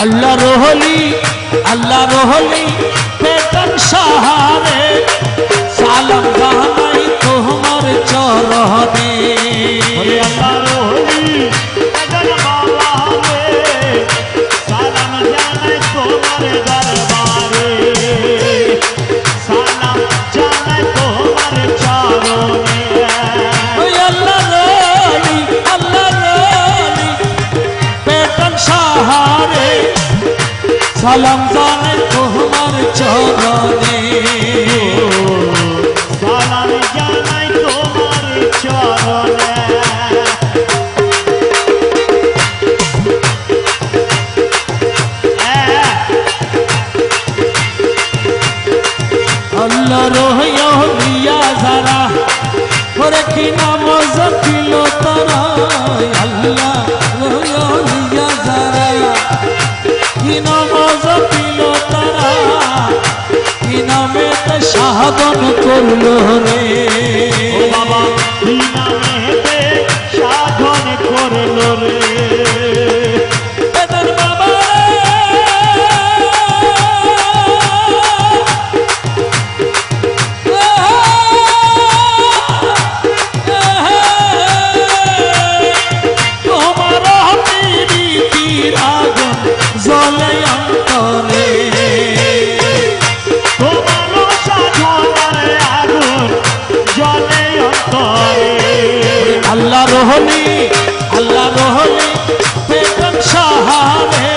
আল্লাহ রহলি পেতন সাহারে সালাম জানাই তোমার চরণে আল্লাহ রহলি পেতন বাবারে সালাম জানাই তোমার দরবারে সালাম জানাই তোমার চরণে আল্লাহ রহলি পেতন সাহারে সালাম জানাই তোমার চরণে সালাম জানাই তোমার চরণে আল্লাহ রহিয়া যারা করে কি নামাজ পিল তারা আল্লাহ রহিয়া যারা কি নামাজ পিল তারা কি নামে সাধন করলো রে ও বাবা কি নামেতে সাধন করলো রে বেদর বাবা জলে অন্তরে তোমার সাধনার আগুন জলে অন্তরে আল্লাহ রহলি পেতন সাহারে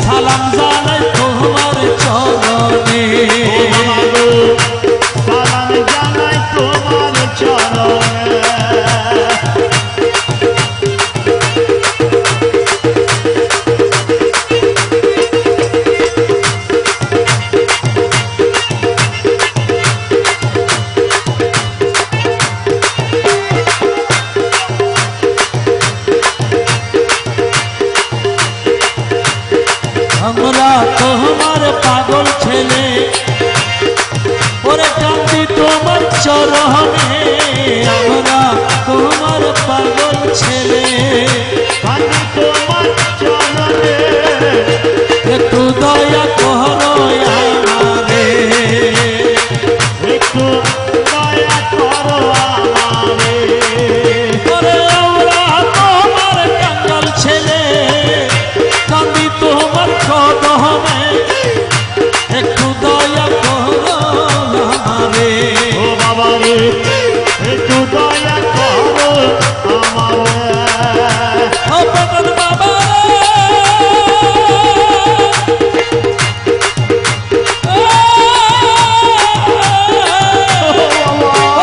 সালাম জানাই তোমার চরণে সালাম জানাই তোমার চরণে আমরা তোমার পাগল ছেলে ওরে কান্দি তোমার চরণে আমরা তোমার পাগল ছেলে কান্দি তোমার চরণে একটু দয়া করো আমারে একটু দয়া করো আমারে ওরে আমরা তোমার কাঙ্গাল ছেলে কান্দি তোমার কদমে একটু দয়া করো আমারে ও বাবা রে একটু দয়া করো আমারে ও পেতন বাবা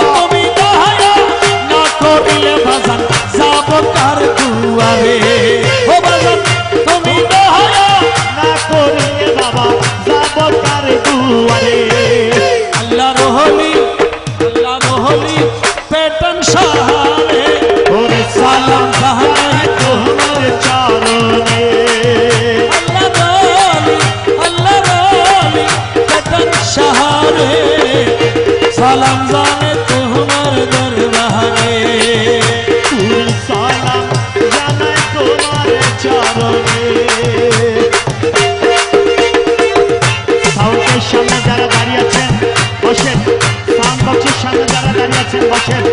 তুমি দয়া না করিলে বাজান যাব কার দুয়ারে ও বাজান তুমি দয়া না করিলে বাবা যাব কার দুয়ারে আল্লাহ রহলি পেতন সাহারে ওরে সালাম জানাই তোমার চরণে আল্লাহ রহলি পেতন সাহারে সালাম জানে তোমার দরবারে তুই সালাম জানাই তোমার চরণে সাউন্ডের সামনে যারা দাঁড়িয়ে আছেন বসেন সাউন্ড বক্সের সামনে যারা দাঁড়িয়ে আছেন বসেন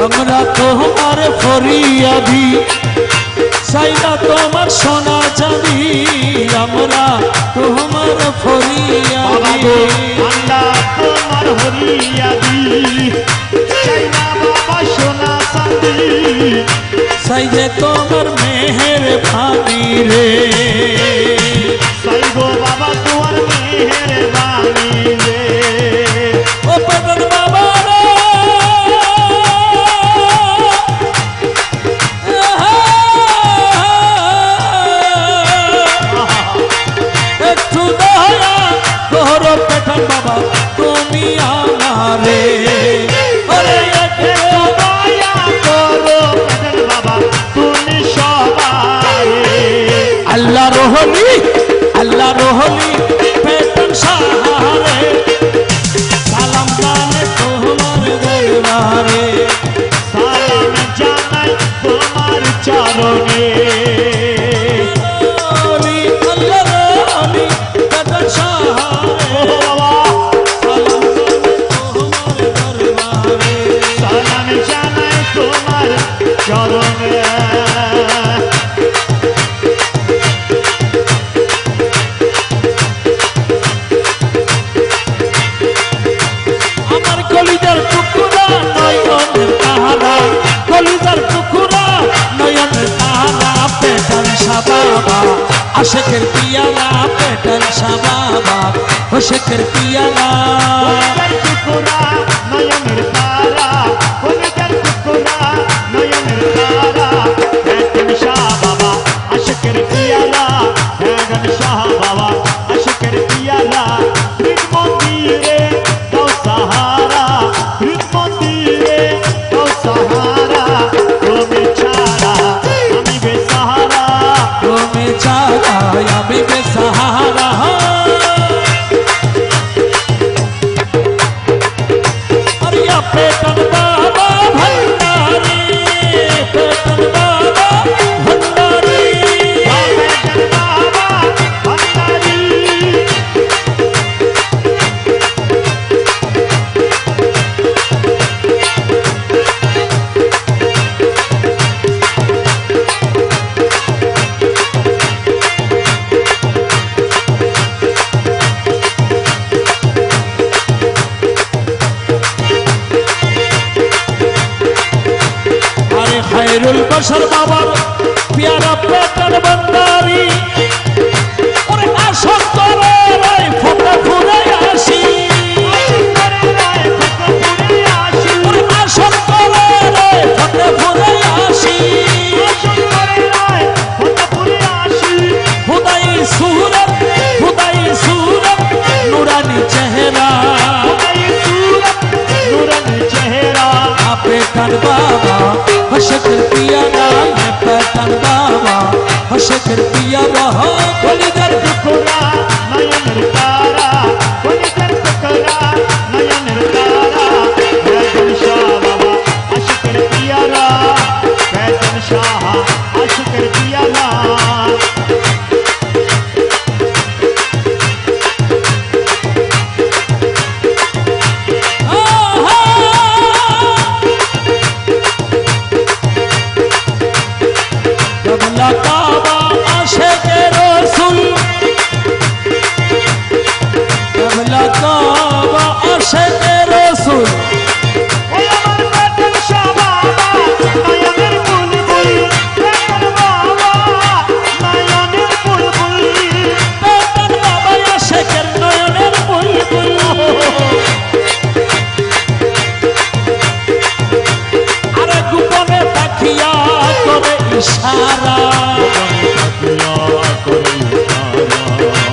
আমরা তোমার ফরিয়াদি চাইনা তোমার সোনা চাঁদি আমরা তোমার বাবা ফরিয়াদি গো আল্লাহ তোমার হরিয়াদি চাই না বাবা সোনা চাঁদি চাই যে তোমার মেহের ভাবি রে চাই গো বাবা তোমার মেহের বাণী রে ও পেতন বাবা রে একটু দয়া করো পেতন বাবা তুমি আমারে ওরে একটু দয়া করো পেটের বাবা তুমি সবাই আল্লাহ রহলি পেতন সাহারে বাবা আশেকের পিয়ালা পেটান শাহ বাবা আশেকের পিয়ালা কলিজার টুকরা নয়নের তারা কলিজার টুকরা নয়নের তারা পেটান শাহ বাবা আশেকের পিয়ালা পেটান শাহ বাবা আশেকের পিয়ালা হৃদ মন্দিরে দাও সাহারা হৃদ মন্দিরে দাও সাহারা তুমি ছাড়া আমি বেসাহারা তুমি ছাড়া আমি বেসাহারা अरिया पेटन बाबा भंडारी पेटन बाबा भंडारी पेटन बाबा भंडारी अरे खैरुल बशर बाबर प्यारा पेटन भंडारी और आशक करे रे फटे फुरे आशी और आशक करे रे फटे फुरे आशी खुदाई सूरत नूरानी चेहरा पेटन बाबा हशकर पियाला पेटन बाबा हशकर पियाला कलिजर टुकड़ा नयन तारा कलिजर टुकड़ा नयन तारा पैदन शाह बाबा अशकर पियाला पैदन शाह अशकर पियाला कबला काबा आशिके रसूल कबला काबा आशिके रसूल ओए अमर पैदन शाह बाबा नयन बुलबुल पैदन बाबा नयन बुलबुल पेटन बाबा आशिकेर नयनेर बुलबुल আরে গোপনে তাকিয়া করে ইশারা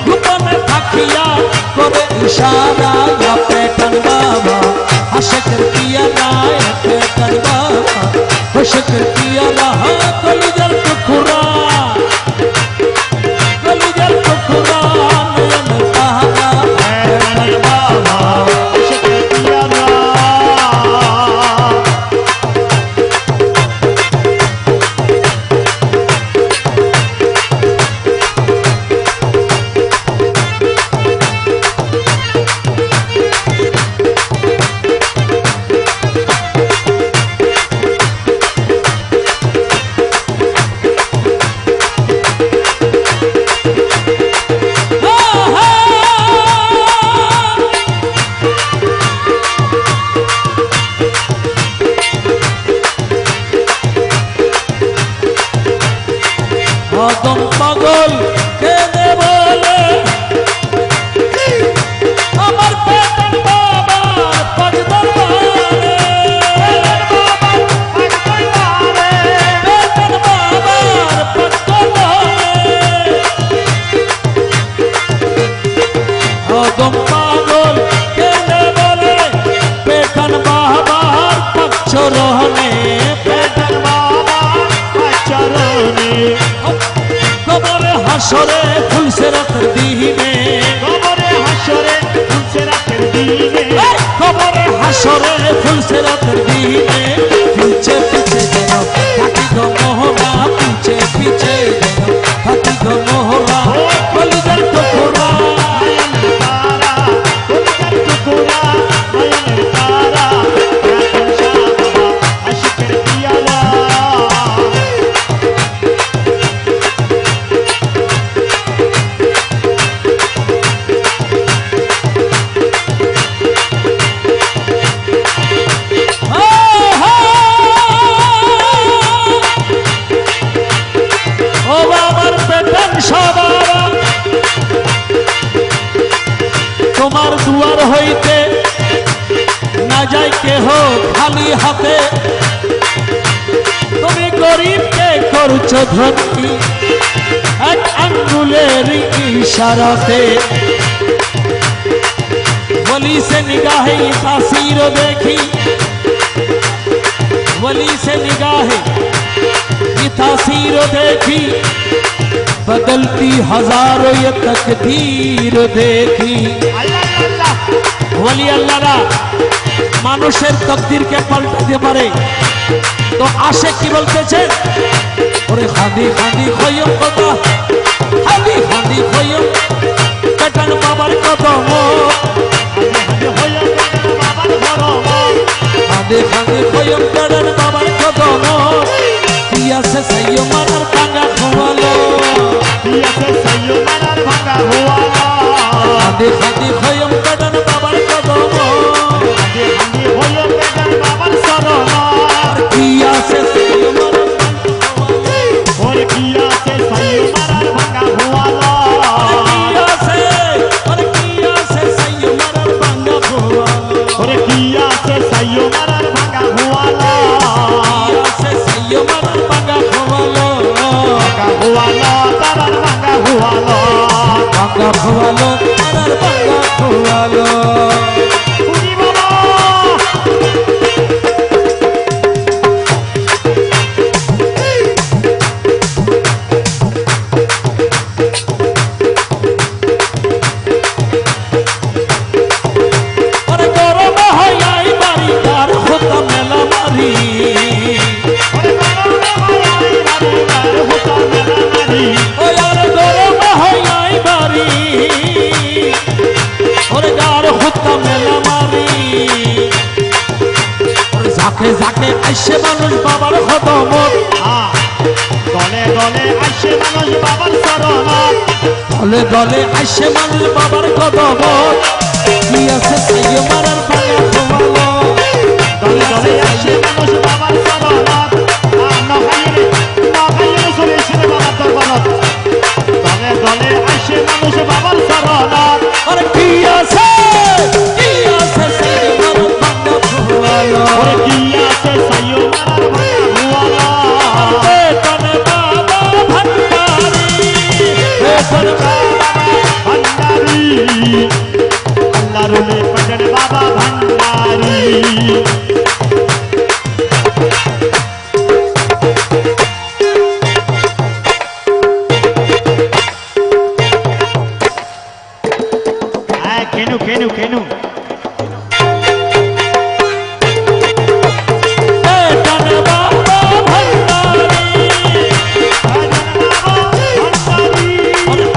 গোপনে তাকিয়া করে ইশারা পেটন বাবা আশিকের পিয়ালা পেটন বাবা আশিকের পিয়ালা কলিজার টুকরা নয়ন তাহারা पैदन बाबा अशकर पियाला আদম পাগল কেঁদে বলে আমার পেটন বাবার পজদরবারে পেটন বাবার পজদরবারে আদম পাগল কেঁদে বলে পেটন বাবার পক্ষরহনে पैदन बाबा चरणे কবরে হাসরে ফুলসেরাতের দিনে कबरे हशरे तुमसे रखर दीने কবরে হাসরে ফুলসেরাতের দিনে পিছে পিছে যেন থাকি গো মোহরা পিছে পিছে যেন থাকি গো মোহরা কলিজার টুকরা नयन तारा कलिजर टुकड़ा नयन तारा पैदन शाह बाबा अशकर पियाला তোমার দুয়ার হইতে না যায় কেহ খালি হাতে, তুমি গরিবকে করছো ধনী এক আঙ্গুলের ইশারাতে। वली से निगाहे तासीर देखी, वली से निगाहे तासीर देखी, बदलती हजारों ये तकदीर देखी। वली अल्लाहरा মানুষের তকদিরকে পাল্টাতে পারে। তো আশে কি বলতেছে, ওরে খাদি খাদি খয়ম কথা, খাদি খাদি খয়ম পেটান বাবার কদম, খাদি খাদি খয়ম পেটান বাবার কদম। পিয়াসে সাইয়ো মারার ভাঙা খোয়ালো, পিয়াসে সাইয়ো মারার ভাঙা খোয়ালো, খাদি খাদি খয়ম পেটান বাবার কদম, খাদি খাদি খয়ম পেটান বাবার সরম। পিয়াসে সাইয়ো মারার ওরে পিয়াসে সাইয়ো মারার ভাঙা খোয়ালো, ওরে পিয়াসে সাইয়ো মারার ভাঙা খোয়ালো, পিয়াসে সাইয়ো মারার ভাঙা খোয়ালো, ভাঙা খোয়ালো তারার ভাঙা খোয়ালো, ভাঙা খোয়ালো তারার ভাঙা খোয়ালো। উনি বাবা যাকে আইসে মানুষ বাবার খদমত, দলে দলে আইসে মানুষ বাবার শরণত, দলে দলে আইসে মানুষ বাবার কদমত। কি আছে সাইয়ো মারার ভাঙা খোয়ালো, দলে দলে আইসে মানুষ বাবার শরণত, নখাইলে চলে এসে বাবার দরবারত, দলে দলে আইসে মানুষ বাবার শরণত। আরে কি আছে সাইয়ো মারার ভাঙা খোয়ালো, ওরে কি আছে সাইয়ো মারার ভাঙা খোয়ালো, বেতন বাবা ভান্ডারি, বেতন ভান্ডারি, আল্লাহ রুলে পটন বাবা ভান্ডারি। কেনু কেনু কেনু বেতন বাবা ভান্ডারি,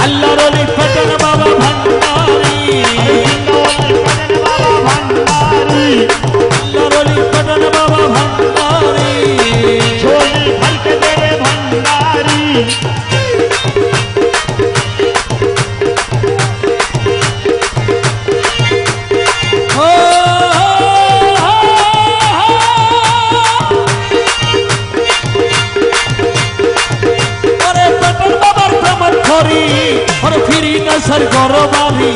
আল্লাহর ওলি বেতন বাবা ভান্ডারি, আল্লাহর ওলি বেতন বাবা ভান্ডারি। ঝোলি ভরকে দে রে ভান্ডারি, ওরে বেতন বাবার প্রেমত ধরি, ওরে ফিরি নসর গরবারি,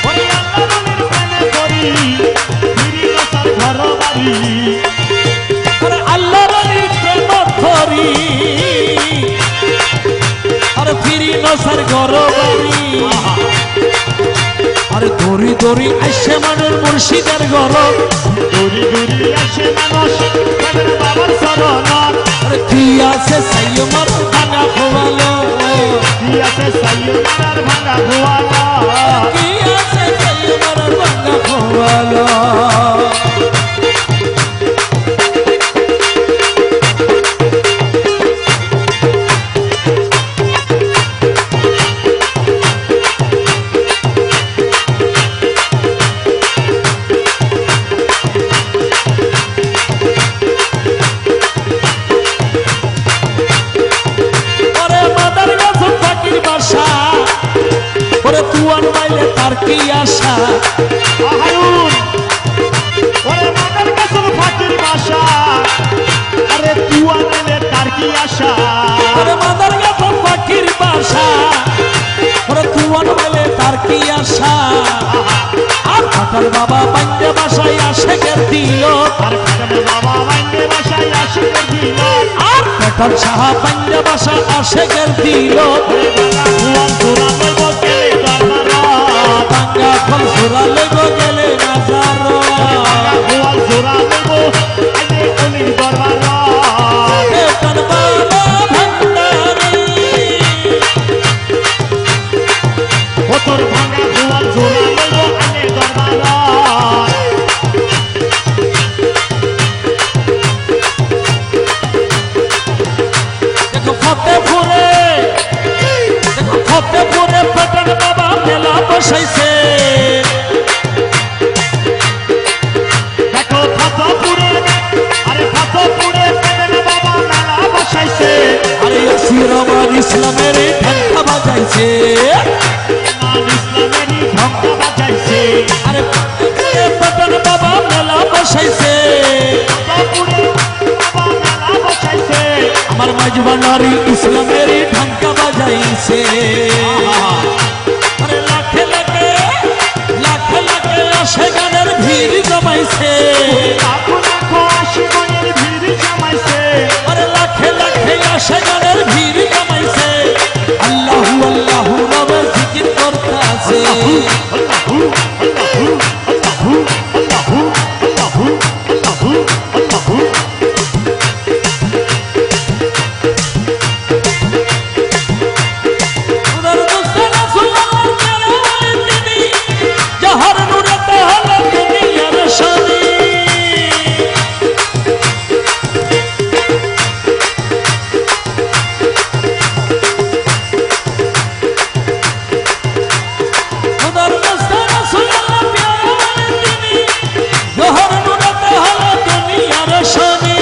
ওরে আল্লাহ রুলের প্রেমে করি, ফিরি নসার ঘর বাড়ি, ওরে আল্লাহর ওলির প্রেমত ধরি, ওরে ফিরি নসর গরবারি। আরে দড়ি দড়ি আইসে মানুষ মুর্শিদের গরব, দূরি দূরি আসে মানুষ প্রেমের বাবার শরণত, আরে কি আছে সাইয়ো মারার ভাঙা খোয়ালো, কি আছে সাইয়ো মারার ভাঙা খোয়ালো, কি আছে সাইয়ো মারার ভাঙা খোয়ালো। তুয়ান মাইলে তার কি আশা, আহারুন ওরে মাদার কাসম ফাকির বাসা, আরে তুয়া নিলে তার কি আশা, ওরে মাদার কাসম ফাকির বাসা, ওরে তুয়ান মাইলে তার কি আশা। পেটার বাবা বান্ধে বাসায় আশেকের দিল আর পেটার বাবা বান্ধে বাসায় আশেকের দিল আর পেটার সাহা বান্ধে বাসা আশেকের দিল ভাঙ্গা ফল সুরা লইব গেলে নাজার পেটার বাবা ভান্ডারি তোর ভাঙা গোয়াল জোড়া লইব আনে দরবার দেখো ফতেপুরে পেটার বাবা মেলা বসাইছে দেখো ফতেপুরে আরে ফতেপুরে পেটার বাবা মেলা বসাইছে আরে আসির আমার ইসলামের ঢাকা বাজাইছে ইসলামেরই ঢঙ্কা বাজাইছে আরে ফতেপুরে পেটার বাবা মেলা বসাইছে ফতেপুরে বাবা মেলা বসাইছে আমার মাঝবানারি ইসলামের ঢাকা বাজাইছে আরে লাখে লাখে আসে গানের ভিড় জমাইছে লাখো লাখো আশি মনের ভিড় জমাইছে আরে লাখে আসে গানের ভিড় জমাইছে আল্লাহু আল্লাহু নামে জিকির করতেছে আল্লাহু আল্লাহু আল্লাহু আল্লাহু আল্লাহু আল্লাহু আল্লাহু উদার দোস্ত রাসূলুল্লাহ তিনি যাহার নূরে তাহলে দুনিয়ার শানি উদার দোস্ত রাসূলুল্লাহ তিনি যাহার নূরে তাহলে দুনিয়ার শানি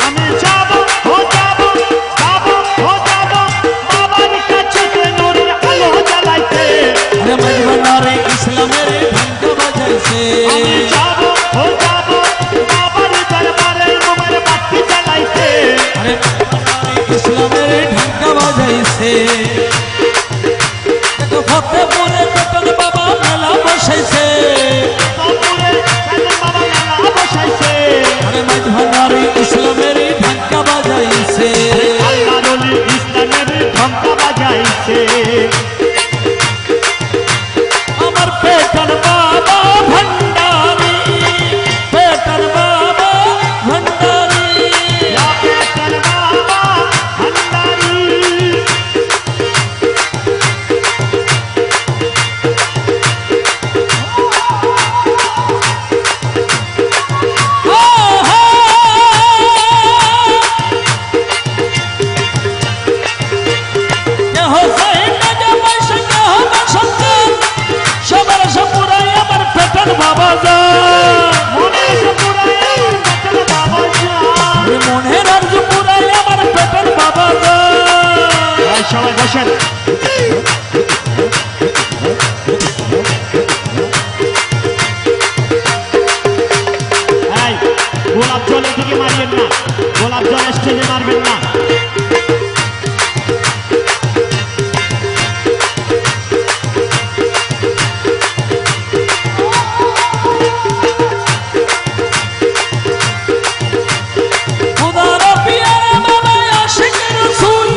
আমি যাব ও যাব বাবার কাছে নূরের আলো জ্বালাইতে আরে মাঝবানারে ইসলামের ঢাকা বাজাইছে আমি যাব ও যাব বাবার দরবারে মোমের বাতি জ্বালাইতে আরে মাঝবানারে ইসলামের ঢাকা বাজাইছে দেখো ফতেপুরে পেটার বাবা মেলা বসাইছে ফতেপুরে পেটার বাবা মেলা বসাইছে আরে মাঝবানারে ইসলামের ঢাকা বাজাইছে আল্লাহর ওলি ইসলামের ঢঙ্কা বাজাইছে আমার পেটার বাবা ভান্ডারি পেটার বাবা ভান্ডারি ইয়া পেটার বাবা ভান্ডারি বাবা যা মনে পুরাই পেটার বাবা জান মনের আরজু পুরাই আমার পেটের বাবা যা সবাই বসেন এই গোলাপ জল এদিকে মারবেন না গোলাপ জল স্টেজে মারবেন না খুদার পিয়ারে বাবা আশিক রাসূল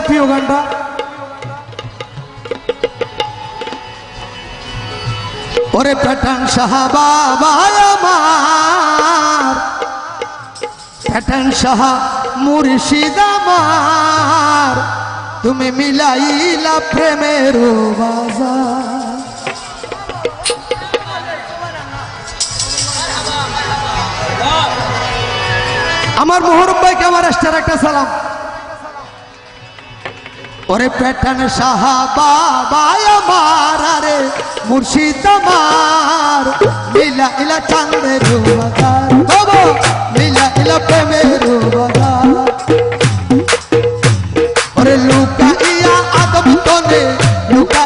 প্রিয় গানটা ওরে প্যাটার্ন সাহাবা আমার প্যাটার্ন সাহা মুর্শিদ আমার তুমি মিলাইলা প্রেমের বাজার আমার মোহরম ভাইকে আমার রাষ্ট্রের একটা সালাম ওরে প্যাটার্ন সাহাবা আমার আরে মুর্শিদ আমার মিলা ইলা চাঁদের বাজার বাবা মিলা ইলা প্রেমের বাজার ওরে লুকা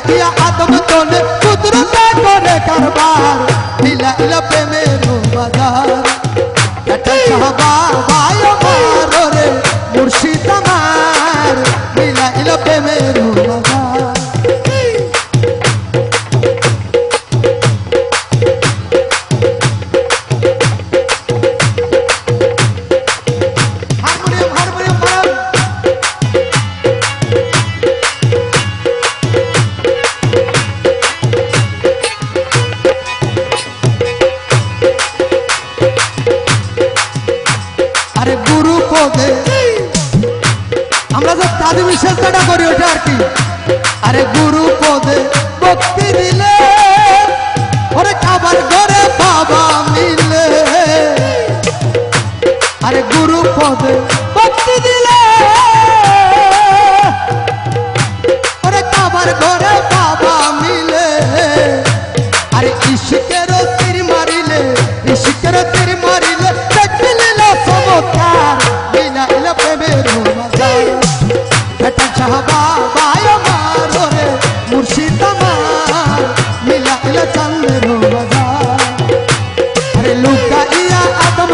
ইয়া আদম তনে কুদরতে করে কারবার মিলা ইলা প্রেমের বাজার প্যাটার্ন সাহাবা আমার ওরে মুর্শিদ আমার মিলা ইলা প্রেমের বাজার আমরা যে তাদের বিশ্বাসটা করি ওটা আর কি আরে গুরু পদে ভক্তি দিলে ওরে খাবার ঘরে বাবা মিলে আরে গুরু পদে ভক্তি দিলে ওরে খাবার ঘরে বাবা মিলে আরে ইশকের তীর মারিলে দেখলে চমৎকার মিলা ইলা প্রেমের বাজার প্যাটার্ন সাহাবা আমার ওরে মুর্শিদ আমার মিলা ইলা চাঁদের বাজার আরে লুকা ইয়া আদম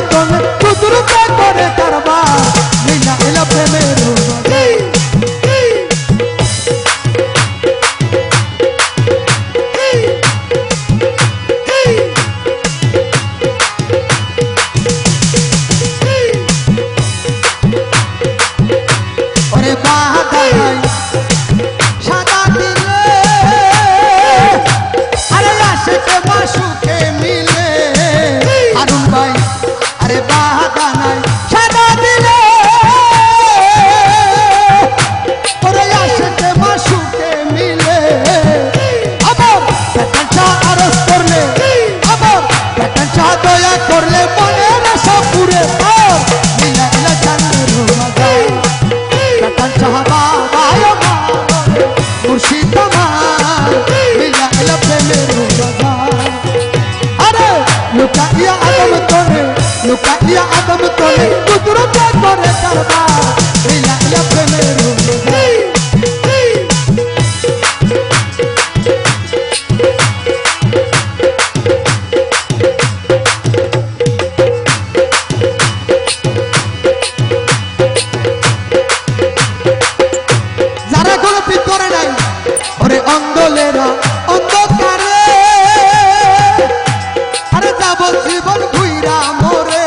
তনে কুদরতে করে কারবার মিলা ইলা প্রেমের বাজার করলে মনে সব পুরে মিলা ইলা চাঁদের বাজার প্যাটার্ন সাহাবা আমার মুর্শিদ আমার মিলা ইলা প্রেমের বাজার আরে লুকা ইয়া আদম তনে কুদরতে করে কারবার মিলা ইলা প্রেমের বাজার অন্ধলেরা অন্ধকারে আরে যাব জীবন ঘুইরা মোরে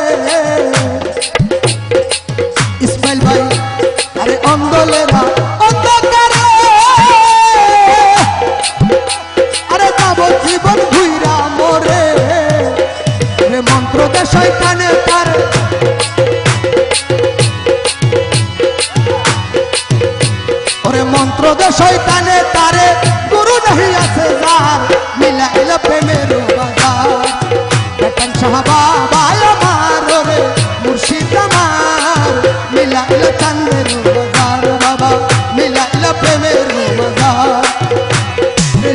ইসমাইল ভাই আরে অন্ধলেরা অন্ধকারে আরে যাব জীবন ঘুইরা মোরে মন্ত্র দে শয়তানে তার ওরে মন্ত্র দে শয়তানে তারে গুরু নাহি আছে যার মিলা ইলা প্রেমের বাজার প্যাটার্ন সাহাবা আমার ওরে মুর্শিদ আমার মিলা ইলা চাঁদের বাজার বাবা মিলা ইলা প্রেমের বাজার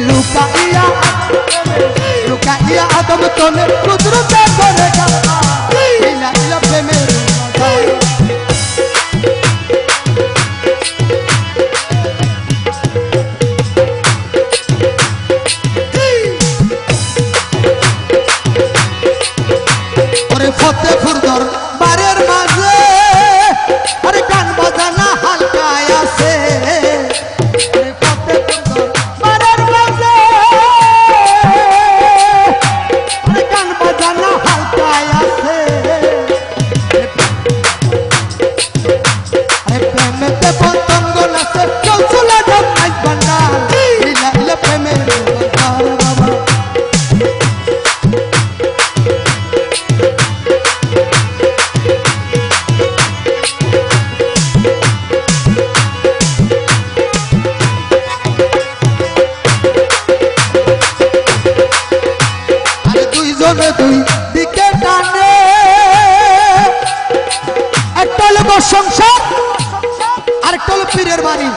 লুকা ইয়া আদম তনে কুদরতে করে কারবার মিলা ইলা প্রেমের বাজার ফতেপুর দরবারের মাঝে আরে গান বাজানা হালকায় আছে ফতেপুর দরবারের মাঝে আরে গান বাজানা দুইজনে দুই দিকে টানে একটা হলো সংসার আরেকটা হলো পীরের বাড়ি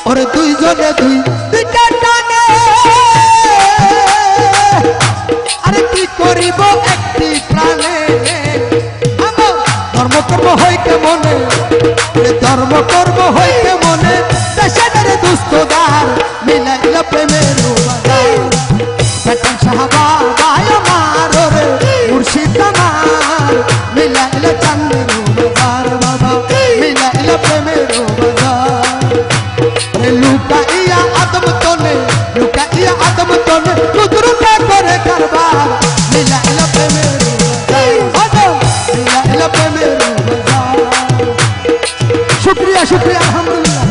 ওরে দুইজনে দুই দিকে টানে আরে কি করিব একটি প্রাণে ধর্ম কর্ম হইতে মনে ধর্ম কর্ম হইতে মনে দেশের দুস্থদার মিলাইল প্রেমের বাজার বেতন সাহাবা ভাই আমার রে মুর্শিদ আমার মিলাইল চাঁদের বাজার বাবা মিলাইল প্রেমের বাজার রে লুকাইয়া আদম তনে কুদরতে করে কারবার মিলাইল প্রেমের বাজার মিলাইল প্রেমের বাজার শুকরিয়া শুকরিয়া আলহামদুলিল্লাহ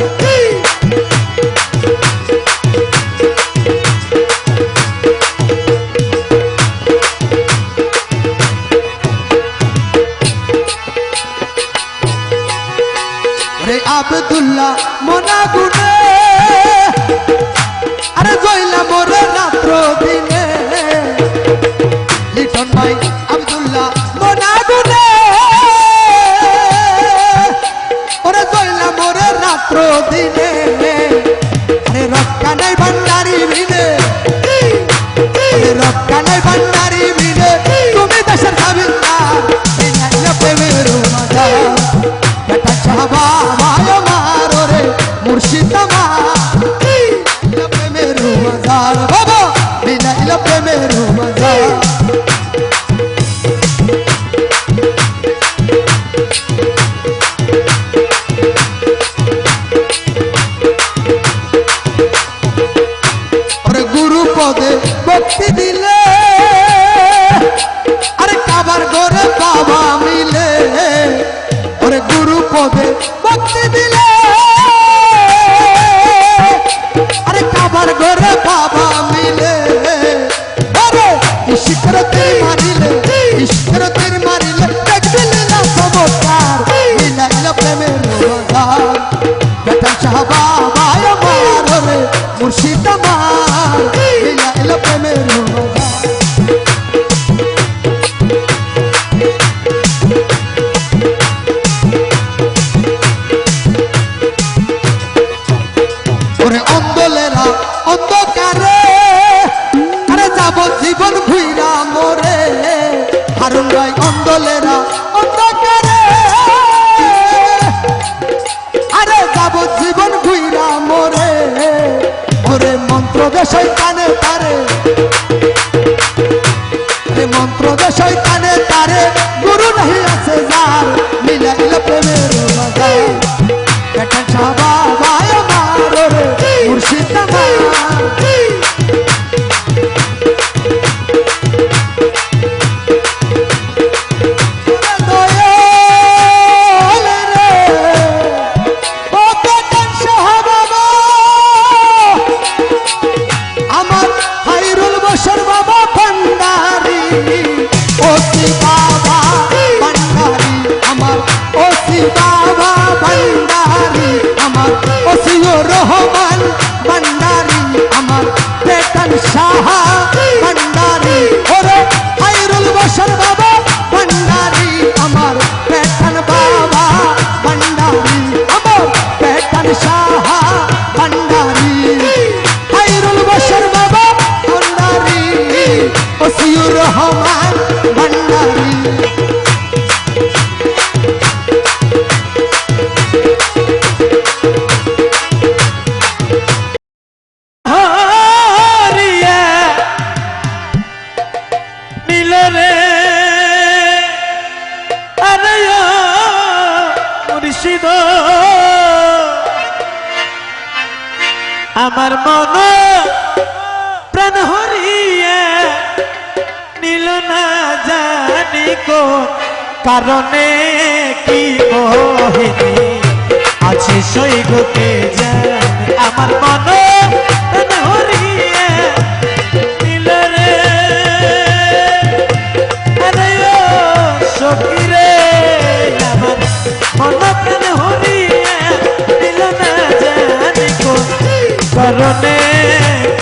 রে আব্দুল্লাহ মনা গুনে আরে জইলা মোরে রাত্র দিনে লিটন ভাই আব্দুল্লাহ মনা গুনে ওরে জইলা মোরে রাত্র দিনে আরে রক্ষা নাই ভান্ডারি বিনে রক্ষা নাই ভান্ডারি বিনে তুমি দেশের দাবিদার মিলাইল প্রেমের বাজার বেটা সাহাবা ভাই আমার রে মুর্শিদ আমার মিলাইল প্রেমের বাজার বাবা মিলাইল প্রেমের বাজার ওরে গুরু পদে ভক্তি দিলে আরে কাবার ঘরে বাবা মিলে ওরে গুরু পদে ভক্তি দিলে আরে কাবার ঘরে বাবা মিলে আরে ইশকের তীর মারিলে দেখবিলে না চমৎকার মিলাইল প্রেমের বাজার বেতন সাহাবা ভাই আমার রে মুর্শিদ আমার মিলাইল প্রেমের বাজার ওরে অন্ধলেরা অন্ধকারে আরে যাব জীবন ভুইরা মোরে হারুন ভাই অন্ধলেরা অন্ধকারে আরে যাব জীবন ভুইরা মোরে ওরে মন্ত্র দে শয়তানে তারে মন্ত্র দে শয়তানে তারে গুরু নাহি আছে যার মিলাইল প্রেমের বাজার বেতন সাহাবা ভাই আমার রে মুর্শিদ আমার আমার হাইরুল বশর বাবা ভান্ডারি ওসি বাবা ভান্ডারি আমার ওসি বাবা ভান্ডারি আমার ওসিউর রহমান ভান্ডারি আমার বেতন সাহা ভান্ডারি ওরে হাইরুল বশর বাবা ভান্ডারি আমার বেতন বাবা ভান্ডারি আমার বেতন সাহা ভান্ডারি হাইরুল বশর বাবা ভান্ডারি ওসিউর রহমান ভান্ডারি হারিয়ে নিল রে আরে ও মুর্শিদ আমার মন প্রাণ হরিয়ে নিল না জানি কোন কারণে কি মোহিনী আছে সৈগতে জান আমার মন প্রাণ হরিয়ে নিল রে আরে ও সখী রে আমার মন প্রাণ হরিয়ে নিল না জানি কোন কারণে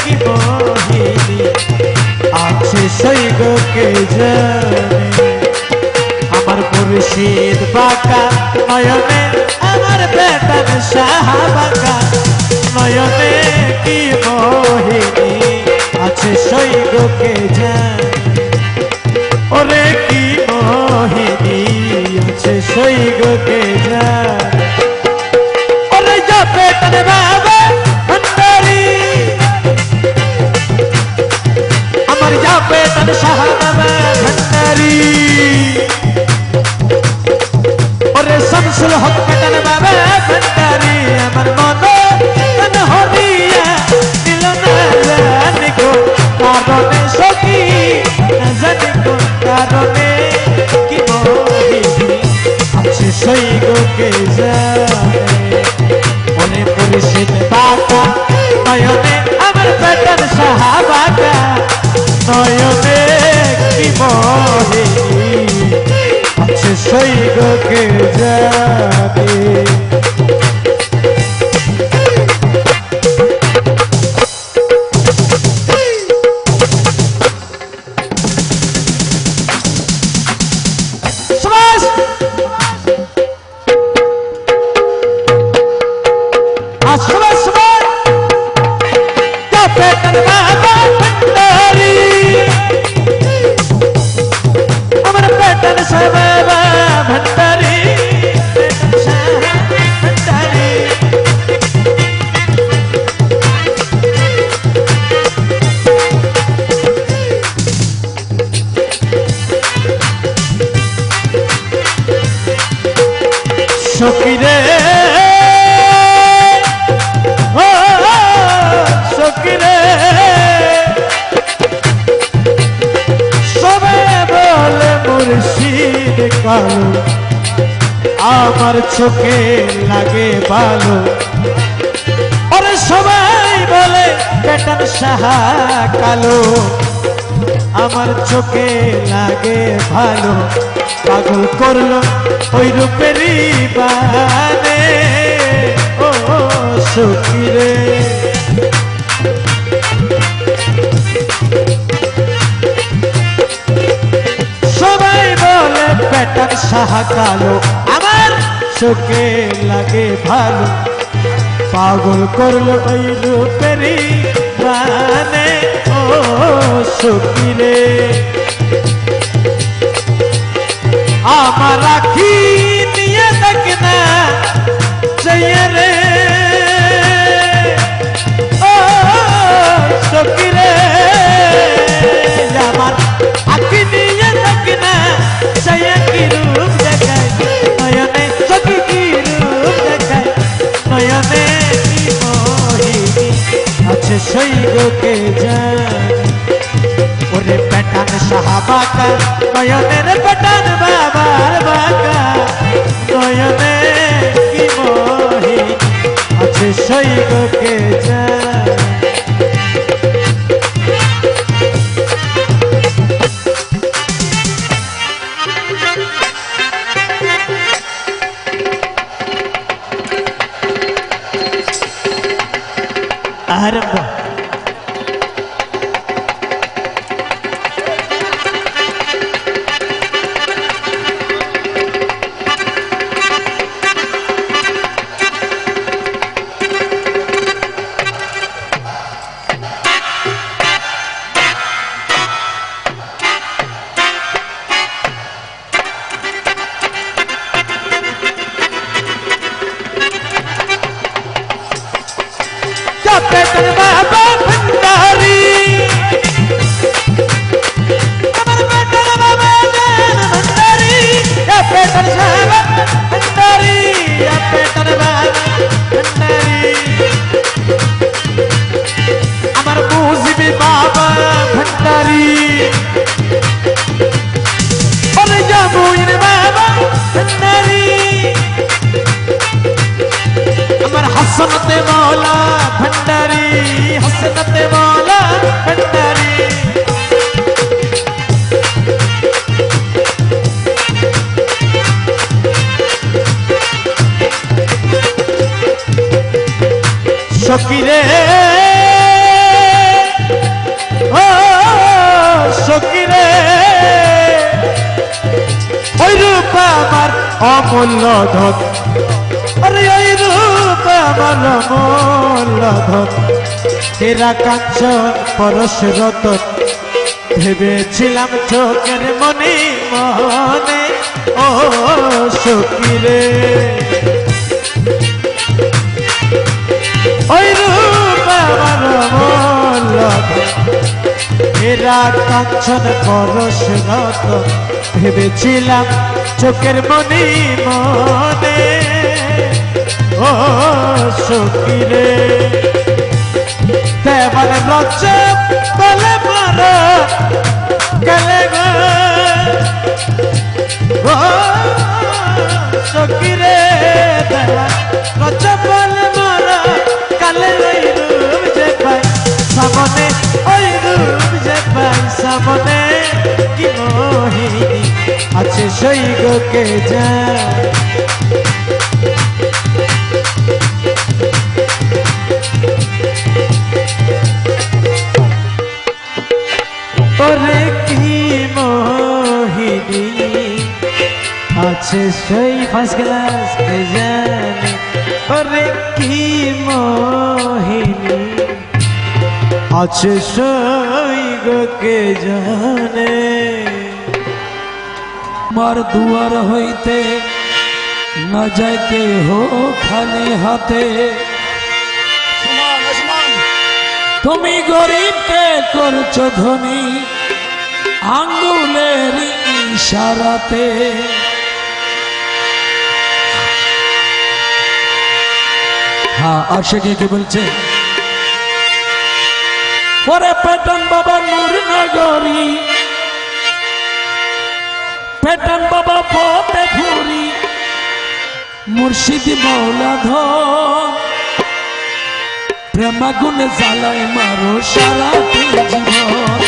কি মোহিনী আছে সই গো কে জানে আমার মুর্শিদ বাঁকা নয়নে আমার বেটার সাহাবাকা নয়নে কি মোহিনী আছে সই গো কে জানে ওরে কি মোহিনী আছে সই গো কে জানে ওরে যা বেটার বাবা ভণ্ডারি আমার যা বেটার সাহাবা ভণ্ডারি ওরে শামসুল হক বেটার বাবা ভণ্ডারি আমার মন হরিয়া দিল না জানি গো কারণে সখী না জানি গো কারণে কি মোহিনী আছে সই গো কে জানে ওরে মুর্শিদ বাঁকা নয়নে আমার বেটার সাহাবাকা নয়নে কি মোহিনী আছে সই গো কে জানে সবাস সবাস সবাস যা বেটার বাবা ভণ্ডারি আমার বেটার সাহাবা ভণ্ডারি ভণ্ডারি সকিরে ও সকিরে সবে বলে মুর্শিদ কালো আমার চোখে লাগে ভালো ওরে সবাই বলে বেটার সাহা কালো আমার চোখে লাগে ভালো পাগল করলো ওই রূপেরই বানে ও সখিরে সবাই বলে বেটার সাহা কালো আমার চোখে লাগে ভালো পাগল করলো ওই রূপেরই বানে ও সখিরে আমার রাখি নিয়ে দেখ না চাইয়ে রে ও সকিরে আমার আখি নিয়ে দেখ না চাইয়ে কি রূপ দেখায় নয়নে সখী কি রূপ দেখায় নয়নে কি মোহিনী আছে সই গো কে জানে ওরে বেটান সাহাবাকা নয়নের বেটান বাবার বাকা নয়নে কি মোহিনী আছে সই গো কে জানে আরম্ভ বেটার বাবা ভণ্ডারি আমার বেটার বাবা ভণ্ডারি বেটার সাহাবা ভণ্ডারি বেটার বাবা ভণ্ডারি আমার মুজিব বাবা ভণ্ডারি ওরে জামুইর বাবা ভণ্ডারি আমার হাসনতে মৌলা ভণ্ডারি হাসনতে মৌলা ভণ্ডারি সকিরে ও সকিরে ওই রূপ আমার অমূল্য ধন আরে ওই রূপ আমার অমূল্য ধন হীরা কাঞ্চন পরশ রতন ভেবেছিলাম চোখের মনে মনে ও সকিরে ওই রূপ আমার অমূল্য ধন হীরা কাঞ্চন পরশ রতন ভেবেছিলাম চোখের মনে মনে ও সকিরে দেবার লজ্জা বলে মারা গেলে গো সকিরে দেবার লজ্জা বলে মারা কালে ওই রূপ যে পাই সামনে ওই রূপ যে পাই সামনে কি মোহিনী আছে সৈগকে যায় ওরে কি মোহিনী আছে সেই ফার্স্ট ক্লাস কে জানে ওরে কি মোহিনী আছে সেই কে জানে মার দুয়ার হইতে না যাইতে হো খালি হাতে তুমি গরিবকে করছো ধনী আঙ্গুলের ইশারাতে হ্যাঁ আর সে কে বলছে ওরে পেটন বাবা নূর নগরী পেটন বাবা ফতে ফুরি মুর্শিদ মৌলা ধন প্রেমাগুনে জ্বালায় মারো সারাটি জীবন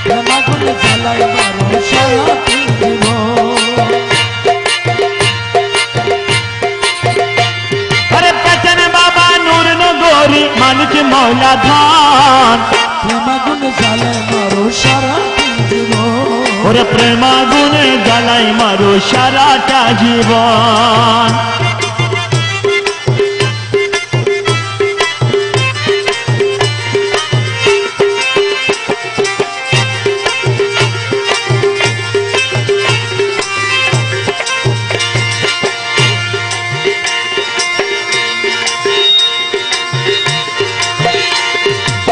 প্রেমাগুনে জ্বালায় মারো সারাটি জীবন আরে পেছন বাবা নূর নগরী মালিক মৌলা ধান প্রেমাগুনে জ্বালায় মারো সারাটি জীবন ওরে প্রেমাগুনে জ্বালাই মারো সারাটা জীবন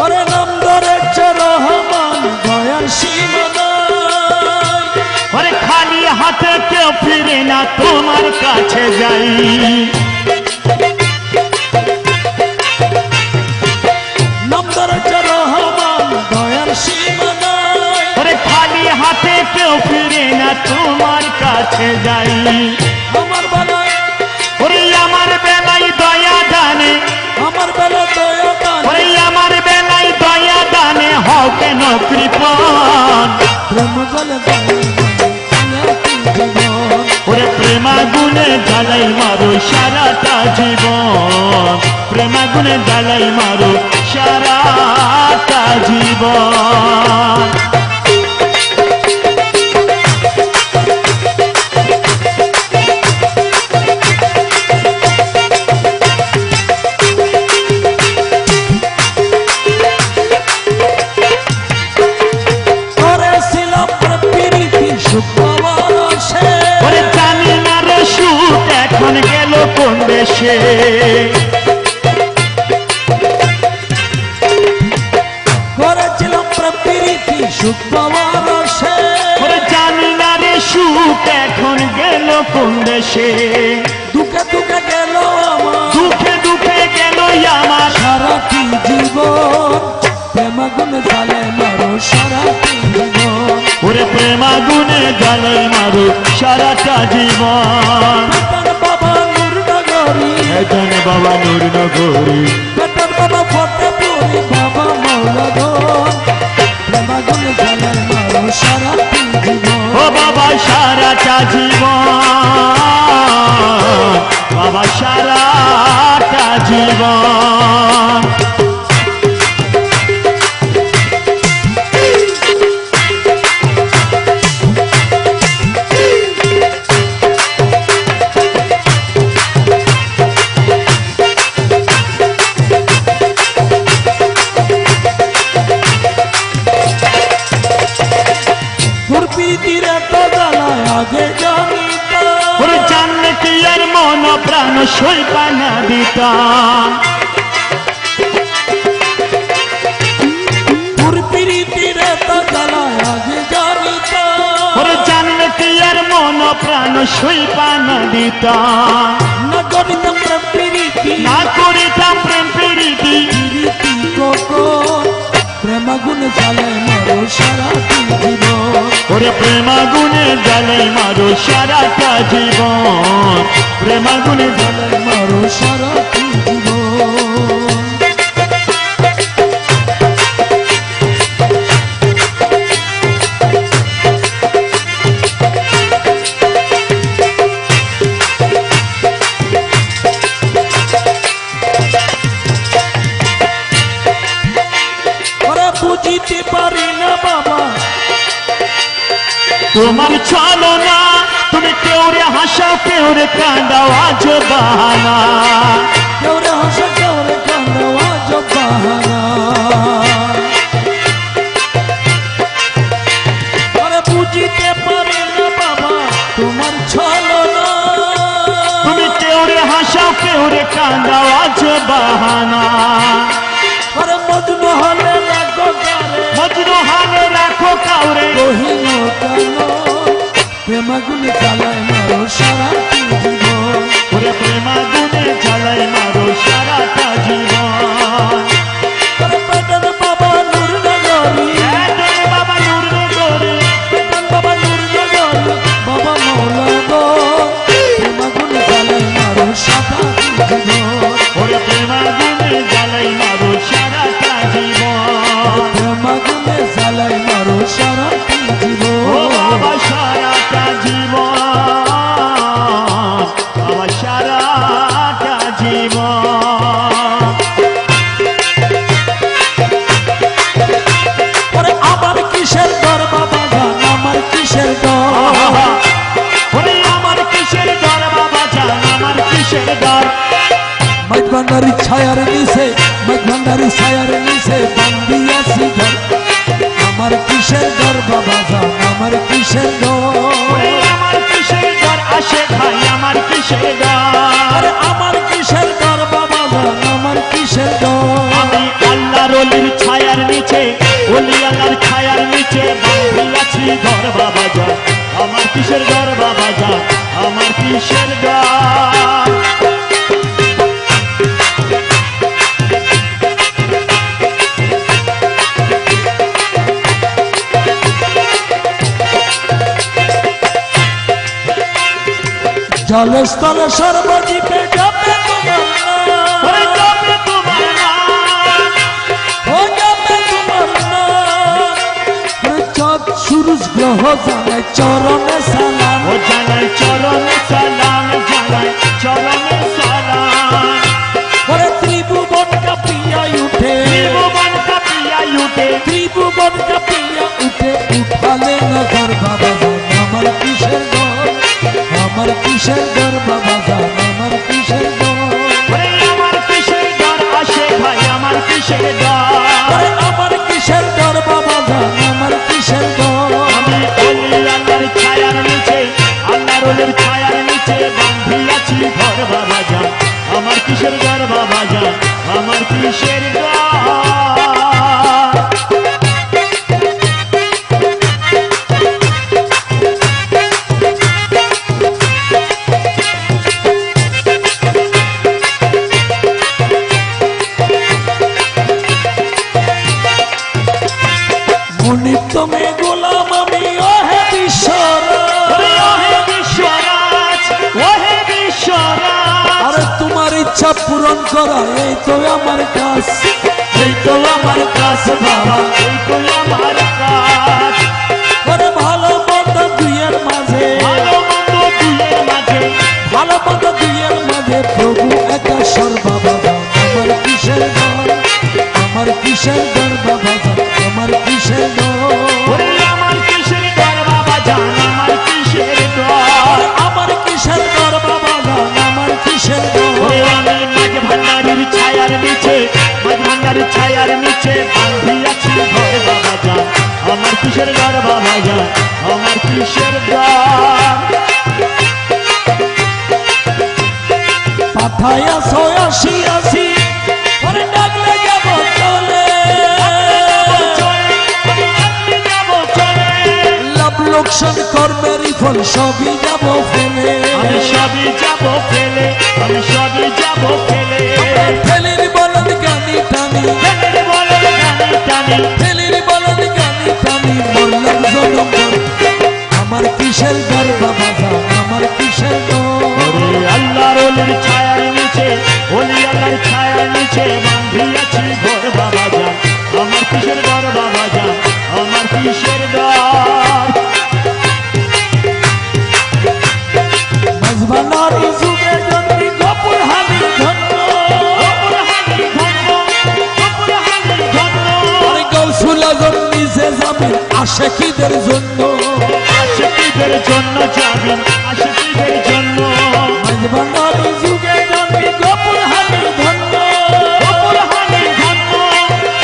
ওরে নাম ধরে রহমান দয়ার সীমানায় ওরে খালি হাতে কেউ ফিরে না তোমার কাছে যাই নাম ধরে রহমান দয়ার সীমানায় ওরে খালি হাতে কেউ ফিরে না তোমার কাছে যাই আমার বেলায় ওরে আমার বেলায় দয়া দানে আমার বেলা দয়া দান ওরে আমার বেলায় দয়া দানে হও কেন কৃপণ প্রেম জলে জীবন ওরে প্রেমাগুনে জ্বালাই মারো সারাটা জীবন প্রেমাগুনে জ্বালাই মারো সারাটা জীবন করেছিলাম প্রীতি শুক্রবার আসে ওরে জানি না রে সুখ এখন গেল কোন দেশে করেছিলাম প্রীতি শুক্রবার আসে ওরে জানি না রে সুখ এখন গেল কোন দেশে দুঃখে দুঃখে গেল আমার দুঃখে দুঃখে গেল আমার সারাটি জীবন প্রেমাগুন জালে মারো সারাটি জীবন ওরে প্রেমাগুনে জ্বালাই মারো সারাটা জীবন বেটার বাবা নূর নগরী এখান বাবা নূর নগরী বেটার বাবা ফতে পুরি বাবা মৌলা ধন প্রেমাগুন জালে মারো সারাটি জীবন ও বাবা সারাটা জীবন বাবা সারাটা জীবন দিতাম। তোর পিরিতিরে তো জ্বালায় আগে জানিতাম, ওরে জানলে কি আর মন প্রাণ সইপা না দিতাম। না করিতাম প্রেম পিরিতি, না করিতাম প্রেম প্রীতি, পিরিতি কখন প্রেমাগুনে জ্বালায় মারো সারাটি জীবন। ওরে প্রেমাগুনে জ্বালে মারো সারাটা জীবন, প্রেমাগুনে জ্বালে জ্বালায় মারো সারাটি জীবন। ওরে বুঝিতে পারি না বাবা তোমার চলো না, তুমি কেউ রে হাসাও কেউ রে কাঁদাও আজ বাহানা। কেউ রে হাসা কেউ রে কান্দা আজ বাহানা। ওরে বুঝিতে পারি না বাবা তোমার ছলনা, তুমি কেউ রে হাসাও কেউ রে কাঁদাও আজ বাহানা। ওরে মজনু হলে লাগো গারে, মজনু হালে রাখো কাউরে, রহিল কেন প্রেমাগুলি জ্বালায় মারো সারাটি জীবন। ওরে প্রেমাগুনে জ্বালাই মারো সারাটা জীবন। ওরে পেটের বাবা নূর নগরী, এদের বাবা নূর নগরে, পেটের বাবা নূর নগরী, বাবা মৌলা গো প্রেমাগুলি জ্বালায় মারো সারাটি জীবন। ওরে প্রেমাগুনে জ্বালাই মারো সারাটা জীবন। প্রেমাগুলি জ্বালায় মারো সারাটি ও জীবন। বাবা সারাটা জীবন, বাবা সারাটা জীবন। ওরে আমার কিসের ডর বাবা জান, আমার কিসের ডর। ওরে আমার কিসের ডর বাবা জান, আমার কিসের ডর। মাইক ভান্ডারি ছায়ার নিচে, মাইক ভান্ডারি ছায়ার নিচে বান্দিয়াছি ঘর। আমার কিসের ডর বাবা জান, আমার কিসের ডর। ওরে আমার কিসের ডর আসে ভাই, আমার কিসের ডর। আরে আমার কিসের ডর বাবা জান, আমার কিসের ডর। আমি আল্লাহর অলির ছায়ার নিচে, অলি আল্লাহর ছায়ার নিচে বাঁধিয়াছি ঘর বাবা জান। আমার কিসের ডর বাবা জান, আমার কিসের ডর। জলস্থলে সর্বজীবে যাবে তোমার নাম, ওরে জপে তোমার নাম, ও যাবে তোমার নাম। ওরে চাঁদ সূরজ গ্রহ জানায় চরণে সালাম। ও জানাই চরণে সালাম, জানাই চরণে সালাম। ওরে ত্রিভুবন কাঁপিয়া উঠে, ত্রিভুবন কাঁপিয়া উঠে, ত্রিভুবন কাঁপিয়া উঠে, উঠালে নজর বাবা জান, আমার কিসের ডর, আমার কিসের ডর বাবা জান, আমার কিসের ডর। ওরে আমার কিসের ডর আসে ভাই, আমার কিসের ডর। ওরে আমার কিসের ডর বাবা জান, আমার কিসের ডর। আমি অলি আল্লাহর ছায়ার নিচে, আল্লাহর অলির ছায়ার নিচে বাঁধিয়াছি ঘর বাবা জান। আমার কিসের ডর বাবা জান, আমার কিসের ডর। মনিত মে গোলাম আমি ওহে বিশ্বরাজ। ওরে ওহে বিশ্বরাজ, ওহে বিশ্বরাজ। আরে তোমার ইচ্ছা পূরণ করা এই তো আমার কাজ, এই তো আমার কাজ বাবা। এই তো আমার কাজ। ওরে ভালো মন্দ দুইয়ের মাঝে, ভালো মন্দ দুইয়ের মাঝে, ভালো মন্দ দুইয়ের মাঝে প্রভু একা সর বাবা জান, আমার কিসের ডর, আমার কিসের ডর বাবা জান, আমার কিসের ডর। ওরে আমার কিসের ডর বাবা জান, আমার কিসের ডর। আমার কিসের ডর বাবা জান, আমার কিসের ডর। ওরে আমি মাঝ ভান্ডারির ছায়ার নিচে, মাঝ ভান্ডারির ছায়ার নিচে বাঁধিয়াছি ঘর বাবা জান। আমার কিসের ডর বাবা জান, আমার কিসের ডর। পাঠাইয়া আসি আসি বল সবই যাব ফেলে আমি সবই যাব ফেলে, আমি সবই যাব ফেলে। ফেলির বলদ গানি টানি ফেলে বলে গানি টানি, ফেলির বলদ গানি টানি মরলাম জনম ভর। আমার কিসের ঘর বাবা জান, আমার কিসের ঘর? ওরে আল্লাহর ওলির ছায়ার নিচে, ওলি আল্লাহর ছায়ার নিচে বাঁধিয়াছি ঘর বাবা যান। আমার কিসের ঘর বাবা যান, আমার কিসের ঘর? মাঝবানার যুগে জন্মি গোপুর হানি ধন্য অপর হানি ধন্য, অপর হানি ধন্য। আর গৌসুল আজম নিজে যাবেন আশেকিদের জন্য আশিকীদের জন্য যাবেন, আশিকীদের জন্য। মাঝবানার যুগে জন্মি গোপুর হানি ধন্য অপর হানি ধন্য,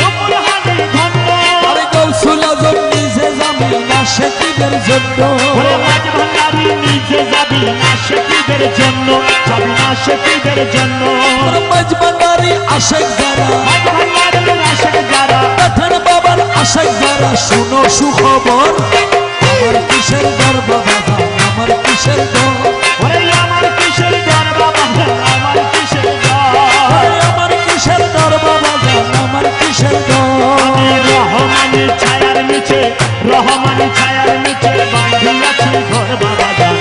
অপর হানি ধন্য। আর গৌসুল আজম নিজে যাবেন আশেকিদের জন্য ওরে মাঝ ভান্ডারি নিজে যাবি আশিকীদের জন্য, যাবি আশিকীদের জন্য। আর মাঝবানারি আশেক যারা মাঝ ভান্ডারির আশিক যারা, পাঠান বাবার আশেক যারা শুনো সুখবর। আমার কিসের ঘর বাবা জান, আমার কিসের ঘর? ওরে আমার কিসের ঘর বাবা যান, আমার কিসের ঘর? আরে আমার কিসের ঘর বাবা জান, আমার কিসের ঘর? আমি রহমানের ছায়ার নিচে, রহমানের ছায়ার নিচে বাঁধিয়াছি ঘর বাবা যান।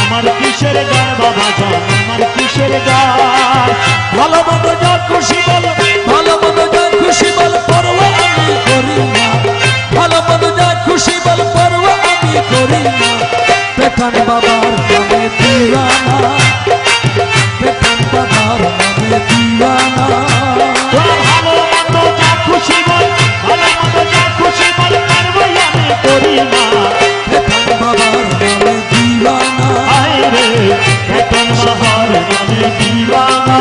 আমার কিসের ঘর বাবা যান, আমার কিসের ঘর? ভালো মতো যা খুশি বল, ভালো মতো যা খুশি বল, পরোয়া আমি করি না। ভালো মতো যা খুশি বল, পরোয়া আমি করি না। পেঠান বাবার নামে দিওয়ানা, পেঠান বাবার নামে দিওয়ানা। তোর ভালো মন্দ যা খুশি বল, ভালো মন্দ যা খুশি বল, পারবই আমি করি না। পেঠান বাবার নামে দিওয়ানা। হায় রে বেতন বাবার নামে দিওয়ানা।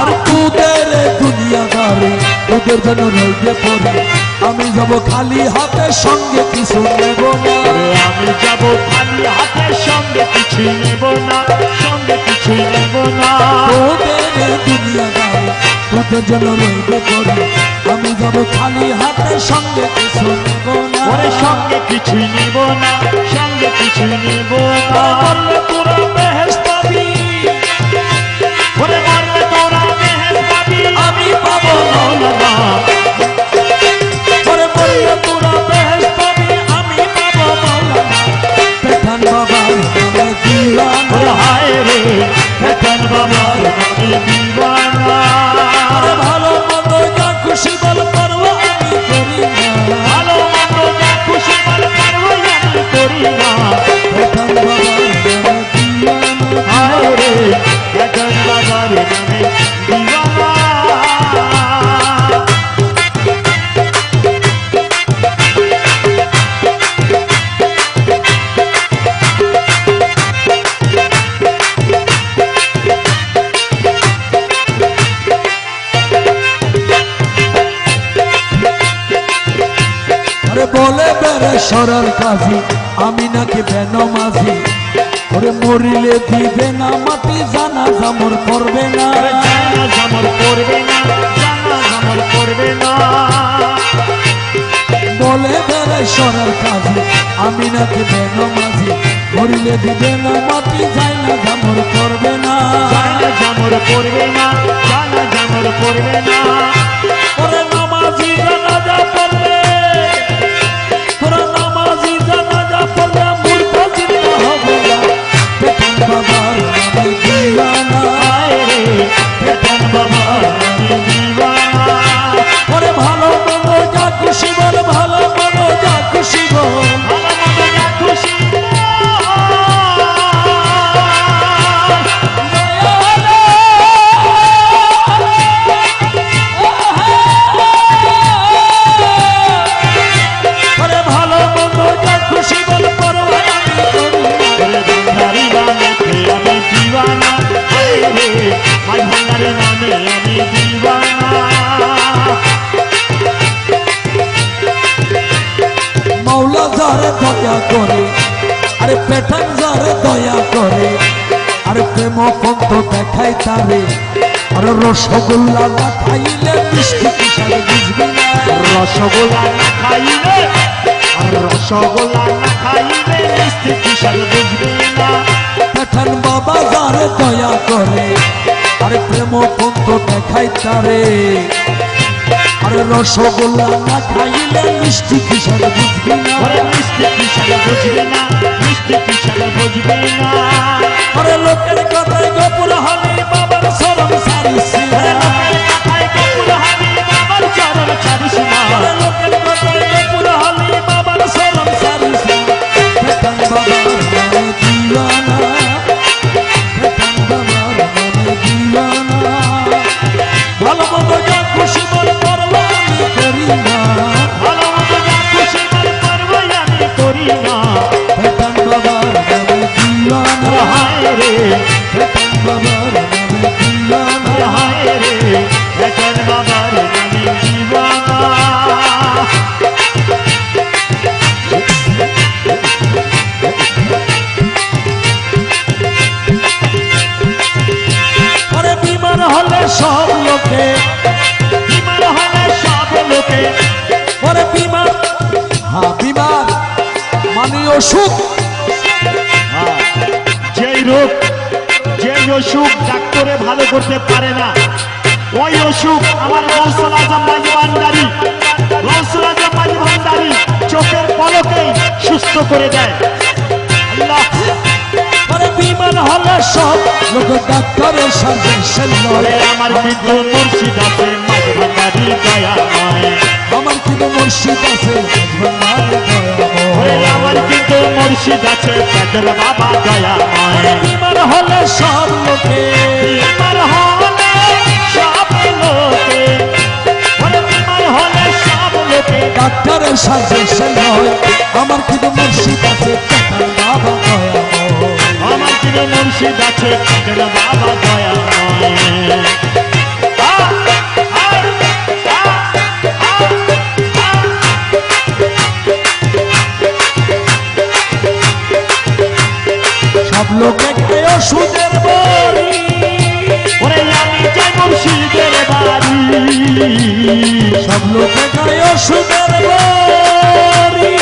আর তোদের দুনিয়াদারে তোদের জন্য রইতে পড়ে আমি যাব খালি হাতে, সঙ্গে কিছু নেব না। আমি যাব খালি হাতে, সঙ্গে কিছু নেব না, সঙ্গে কিছু নেব না। তোদের দুনিয়াদারে তোদের জন্য রইতে পড়ে আমি যাব খালি হাতে, সঙ্গে কিছু নেব না। ওরে সঙ্গে কিছু নেব না, সঙ্গে কিছু নেব না। মরলে তোরা বেহেশত পাবি, ওরে মরলে তোরা মেহের পাবি, আমি পাবো না। না। ওরে মরলে তোরা বেহেশত পাবি, আমি পাবো মাওলানা। পেঠান বাবার নামে দিওয়ানা। ওরে হায় রে বেতন বাবার নামে দিওয়ানা। আরে ভালো মন্দ যা খুশি বল, পরোয়া আমি করি না। ভালো মন্দ যা খুশি বল, পারবই আমি করি না। পেঠান বাবার নামে দিওয়ানা। হায় রে বেতন বাবার নামে দিওয়ানা। আরে বলে বেড়ে সরার কাজী আমি নাকি বেনমাজি। ওরে মরিলে দিবে না মাটি, জানা জামর করবে না। ওরে জানা জামর করবে না, জানা জামর করবে না। বলে বেড়ে সরার কাজী আমি নাকি বেনমাজি। মরিলে দিবে না মাটি, যায় না জামর করবে না। জানা জামর করবে না, জানা জামর করবে না। ওরে নামাজি জানাজা পড়লে, তোরা নামাজি জানাজা পড়লে মূর্খ চিন্তা হবে না। পেঠান বাবার নামে দিওয়ানা। হায় রে বেতন বাবার নামে দিওয়ানা। ওরে ভালো মন্দ যা খুশি বল, ভালো মন্দ যা খুশি বল। ভালো মন্দ যা খুশি ওরে ভালো মন্দ যা খুশি বল, পরোয়া আমি করি না। ওরে ভান্ডারি নামেতে আমি দিওয়ানা। হায় রে মাই ভান্ডারি নামে আমি দিওয়ানা। মৌলা দয়া করে, আরে পেঠান যারে দয়া করে, আরে প্রেম পন্থ দেখাই তারে, আরে রসগোল্লা না খাইলে মিষ্টি কিসারে বুঝবি না। রসগোল্লা না খাইলে, আর রসগোল্লা না খাইলে মিষ্টি কিসার বুঝবি না। পেঠান বাবা যারে দয়া করে, আরে প্রেম পন্থ দেখাই তারে, আরে রসগোল্লা না খাইলে মিষ্টি কিসারে বুঝবি না। ওরে মিষ্টি কিসার বুঝবি না, মিষ্টি কিসার বুঝবি না। আরে লোকের কথায় গোপুর হলে বাবার শরম সারিস না। লোকের কথায় কপুর হাবি বাবার চরণ ছাড়িস না। আরে লোকের কথায় গোপুর হলে বাবার শরম সারিস না। পেঠান বাবার নামে দিওয়ানা, পেঠান বাবার নামে দিওয়ানা, ভালো মতো যা খুশি মন করবো আমি করি না। ভালো মতো যা খুশি মন করবো আমি করি না। পেঠান বাবার নামে দিওয়ানা, হায় রে, পেঠান বাবার নামে দিওয়ানা। হায় রে, এখন বাবার নামে দিওয়ানা। আরে বিমান হলে সব লোকে, বিমান হলে সব লোকে, ওরে বিমান, হ্যাঁ বিমান মানে অসুখ। যেই রোগ, যেই অসুখ ডাক্তারে ভালো করতে পারে না, ওই অসুখ আমার গৌসুল আজম মাঝি ভান্ডারী, গৌসুল আজম মাঝি ভান্ডারী চোখের পলকেই সুস্থ করে দেয়। আল্লাহ, ওরে বিমান হলে সব লোক ডাক্তারের সাজেশন বলে নয়। আমার কিন্তু মুর্শিদ আছে মাঝি ভান্ডারী দয়াময়। আমার কিন্তু মুর্শিদ আছে ভান্ডারে ওরে দয়াময়। আমার কিন্তু মুর্শিদ আছে পেটের বাবা দয়াময়। ওরে বিমান হলে সব লোকে, বিমান হলে সব লোকে, ওরে বিমান হলে সব লোকে, ডাক্তারের সাজেশন নয়। আমার কিন্তু মুর্শিদ আছে পেঠান বাবা দয়াময়। আমার কিন্তু মুর্শিদ আছে পেটের বাবা দয়াময়। সব লোকে খায় ওষুধের বড়ি, ওরে আমি যাই মুর্শিদের বাড়ি, সব লোকে খায় ওষুধের বড়ি।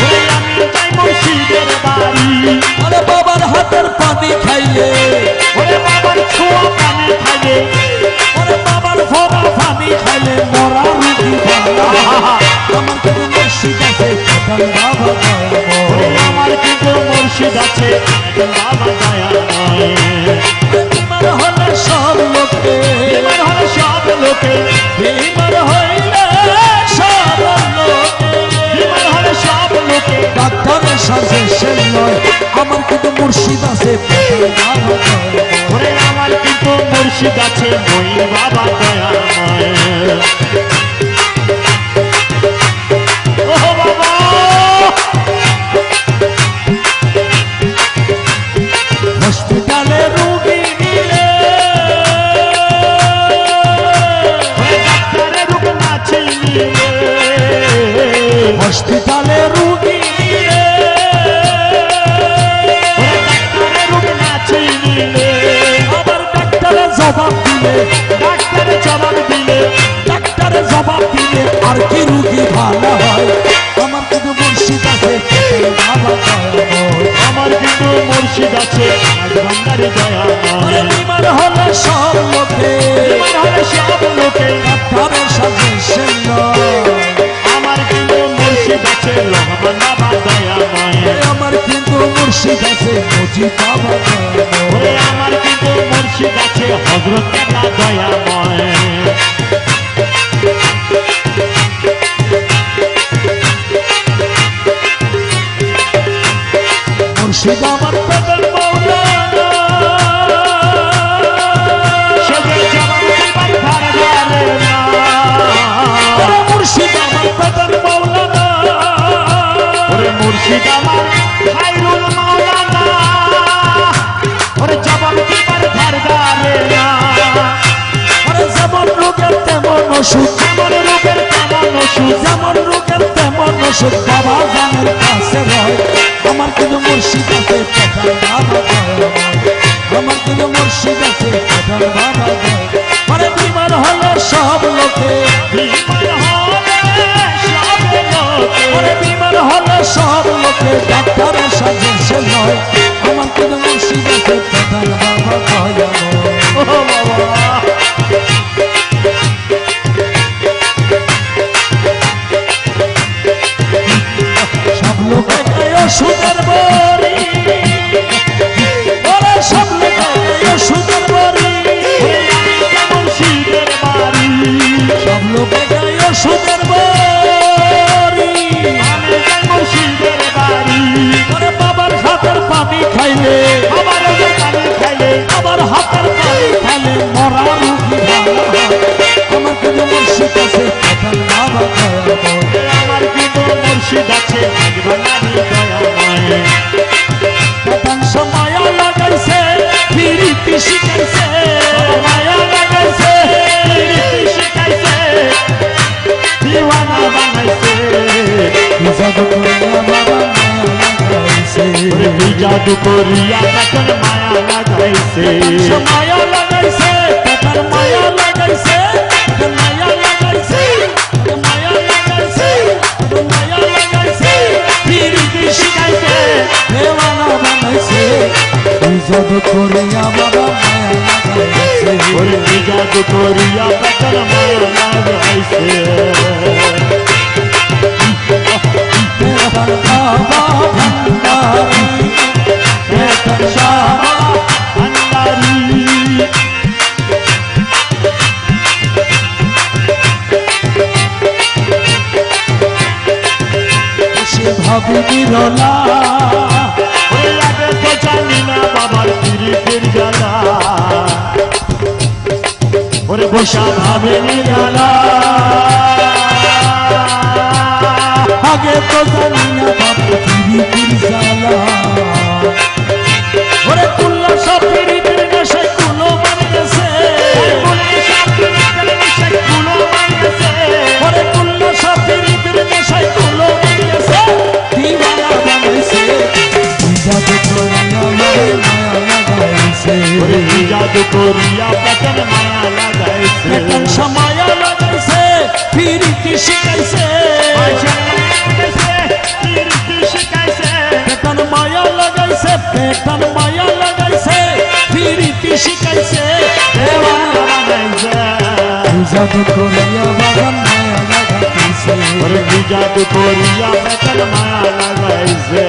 ওরে আমি যাই মুর্শিদের বাড়ি, আরে বাবার হাতের পানি খাইলে, ওরে বাবার ছোঁয়া পানি খাইলে, ওরে বাবার ভরা পানি খাইলে মরা রুগী ভালো হয়। আমার কিন্তু মুর্শিদ আছে পেঠান বাবা দয়াময়। ওরে আমার কিন্তু মুর্শিদ আছে পেটের বাবা দয়াময়। বিমার হলে সব লোকে, বিমান হলে সব লোকে, বিমার হইলে সব লোকে, বিমান হলে সব লোকে, ডাক্তারের সাজেশন নয়। আমার কিন্তু মুর্শিদ আছে পেঠান বাবা দয়াময়। ওরে আমার কিন্তু মুর্শিদ আছে ময়ূর বাবা দয়াময়। ও বাবা, হসপিটালে রুগী নিলে, ওরে ডাক্তারে রূপ না চিনিলে, হসপিটালে রুগী নিলে, ওরে ডাক্তারে রূপ না চিনিলে, আবার ডাক্তারে জবাব দিলে, ডাক্তারে জবাব দিলে, ডাক্তারে জবাব দিলে আর কি রুগী ভালো হয়। আমার কিন্তু মুর্শিদ আছে পেঠান বাবা দয়াময়। আমার কিন্তু মুর্শিদ আছে আজ ভান্ডারী আরে দয়াময়। বিমার হলে সব লোকে, বিমান হলে সব লোকে, ডাক্তারের সাজেশন নয়। আমার কিন্তু মুর্শিদ আছে রহমান বাবা দয়াময়। আমার কিন্তু মুর্শিদ আছে মুজিব বাবা দয়াময়। ওরে আমার কিন্তু মুর্শিদ আছে হযরত কেবলা দয়াময়। মুর্শিদ আমার পেটের মৌলানা, সে যে জবাব দিবার ধার ধারে না। ওরে মুর্শিদ আমার পেটের মৌলানা, ওরে মুর্শিদ আমার খায়রুল মাওলানা। ওরে জবাব দিবার ধার ধারে না। ওরে যেমন রোগের তেমন ওষুধ, যেমন রোগের তেমন ওষুধ, যেমন রোগের তেমন ওষুধ বাবা জানের কাছে আমার কিন্তু মুর্শিদ আছে প্রধান বাবা দয়াময় আমার কিন্তু মুর্শিদ আছে প্রধান বাবা দয়াময় আরে বিমান হলো সব লোকে আরে বিমান হলো সব লোকে ডাক্তারের সাথে সে নয় আমার কিন্তু মুর্শিদ আছে প্রধান বাবা দয়াময় ও বাবা সব লোকে গায় ওষুধের বড়ি ওরে সব লোকে গায় ওষুধের বড়ি মুর্শিদের বাড়ি সব লোকে গায় ওষুধের বড়ি আমি যাই মুর্শিদের বাড়ি ওরে বাবার হাতের পানি খাইলে আমার পানি খাইলে আবার হাতের পানি খাইলে মরা রুগী ভালো হয় আমার কিন্তু মুর্শিদ আছে প্রধান বাবা দয়াময় আমার কিন্তু মুর্শিদ আছে ভান্ডারি দয়াময় প্রধান সময় লাগাইছে ফিরিতি শিখাইছে মায়া লাগাইছে শিখাইছে দিওয়ানা বানাইছে জাদু করিয়া বাবা মায়া লাগাইছে জাদু করিয়া তখন মায়া লাগাইছে মায়া লাগাইছে তার মায়া লাগাইছে মায়া লাগাইছে মায়া লাগাইছে মায়া লাগাইছে ফিরিতি শিখাইছে দেওয়ানা বানাইছে জাদু করিয়া বাবা মায়া লাগাইছে জাদু করিয়া তখন মায়া লাগাইছে বেতার বাবা ভান্ডারি বেতার বাবা ভান্ডারি সে ভাবি বিরলা ওই আগে তো জানি না বাবার ফিরিতির জ্বালা ওরে বসা ভাবে নিরালা আগে তো জানি না বাবা পিরিতির জ্বালা ওরে কুল্লা সব পিরিতির নেশায় কুলো বানিয়েছে ওরে কুল্লা সব পিরিতির নেশায় কুলো বানিয়েছে দিওয়ানা বানাইছে জাদু করিয়া মায়া লাগাইছে ওরে জাদু করিয়া পতন মায়া লাগাইছে বেতন সময়া লাগাইছে ফিরিতি শিখাইছে বেতন মায়া লাগাইছে বেতন মায়া লাগাইছে ফিরিতি শিখাইছে দেওয়ানা বানাইছে জাদু করিয়া বাগান মায়া লাগাইছে ওরে জাদু করিয়া পতন মায়া লাগাইছে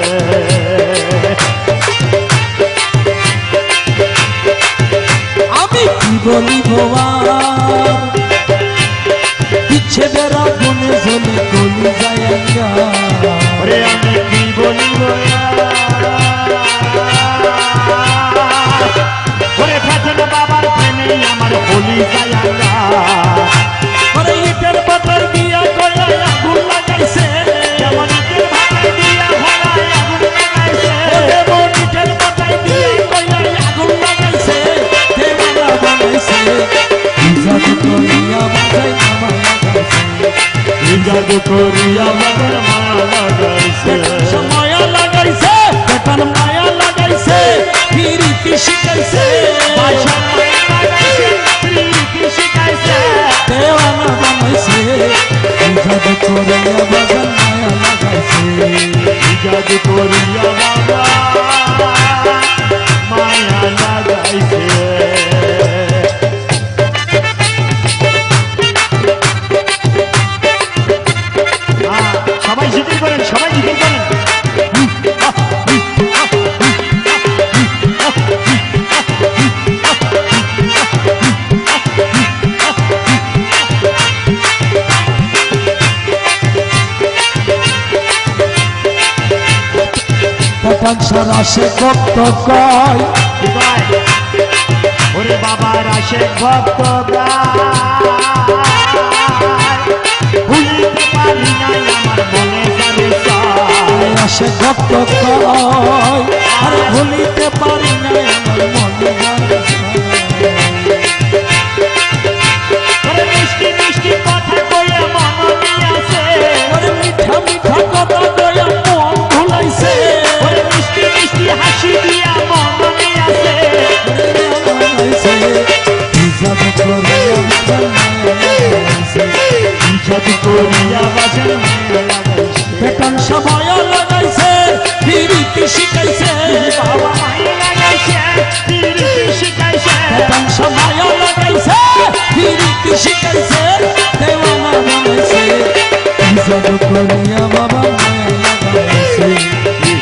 আমি কি বলিব আর বিচ্ছেদের আগুনে জ্বলে গলি যায় ওরে আমি কি বলিব ওরে পতন বাবার প্রেমে আমার বলি যায় ওরে ইটের পাতায় দিয়া গলায় আগুন লাগাইছে যেমন ইটের ভাটায় দিয়া ঘোড়ায় আগুন লাগাইছে ওরে মন ইটের পাতায় দিয়া গলায় আগুন লাগাইছে দেওয়ানা বানাইছে জাদু করিয়া বাজাই মায়া লাগাইছে জাদু করিয়া বাবার মায়া লাগাইছে মায়া লাগাইছে বেতন মায়া লাগাইছে ফিরিতি শিখাইছে বাদশা মায়া লাগাইছে প্রীতি শিখাইছে দেওয়ানা বানাইছে জাদু করিয়া বাজান মায়া লাগাইছে জাদু করিয়া বাবা মায়া লাগাইছে সবাই জিকির করেন সবাই জিকির করেন পটাংশার আসে কত কয় ওরে বাবার আসে ভক্ত ভুলিতে পারি নাই আমার মনে জানে আসে কত কয় আর ভুলিতে পারি না আমার মনে জানে ওরে মিষ্টি মিষ্টি কথা কইয়া মন নিয়াছে ওরে মিঠা মিঠা কথা কইয়া মন ভুলাইছে ওরে শিখাইছে দেওয়ানা বানাইছে কি জাদু করিয়া বাবা মায়া লাগাইছে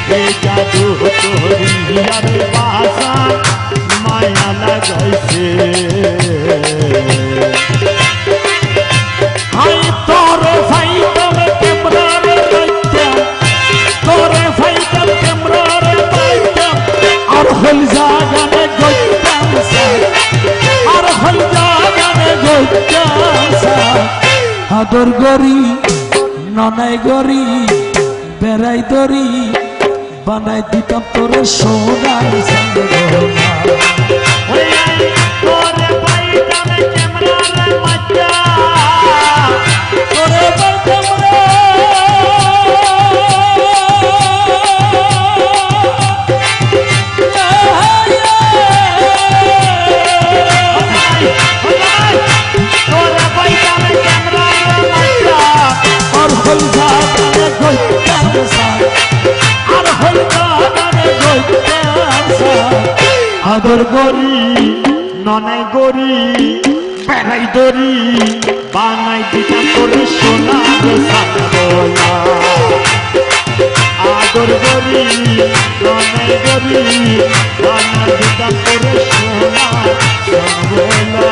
হে জাদু করিয়ার বাসা মায়া লাগাইছে হাই তোরে ফাইতাম ক্যামেরারে পাইতাম তোরে ফাইতাম ক্যামেরারে পাইতাম আর হল জাগানে গইতাম আর হল জাগানে গইতাম আদর গরি ননাই গরি বেড়াই দরি বানাই দিতাম তোরে সোনার সঙ্গনা তোরে পাইতাম ক্যামেরার বাচ্চা তোরে পাইতাম রে তোরে পাইতাম ক্যামেরার বাচ্চা আর হল জাগানে গইতাম আর হল জাগানে গইতাম আদর গরি ননাই গরি বেড়াই দরি বানাই দিতাম তোরে সোনার সাগলা আদর গরি ননাই গরি বানাই দিতাম তোরে সোনার সাগলা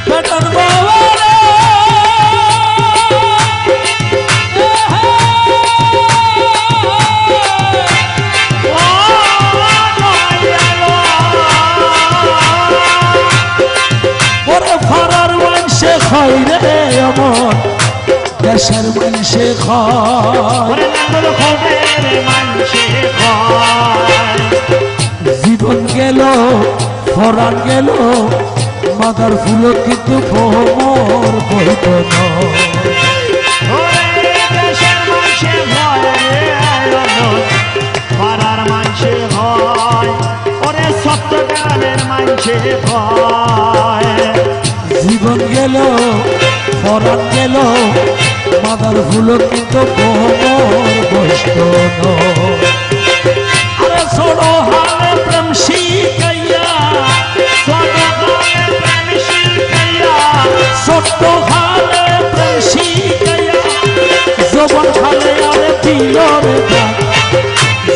বেটার বাবা রে ওরে ফারার মানসে খাই রে এমন দেশের মানসে খায় ওরে নাঙ্গল খোদের মানসে খায় জীবন গেল ফরান গেল মাদার ফুল কিন্তু ভোমর বইত না ওরে দেশের মানসে ভয় রে আয়োজন পাড়ার মানসে ভয় ওরে সত্যকালের মানসে ভয় জীবন গেল ফরান গেল মাদার ফুল কিন্তু ভোমর বইত না আরে ছোড়ো হালে প্রেম শিখাইয়া ছোট্ট হালে প্রেম শিখাইয়া জবন হালে আরে দিল রে ডাক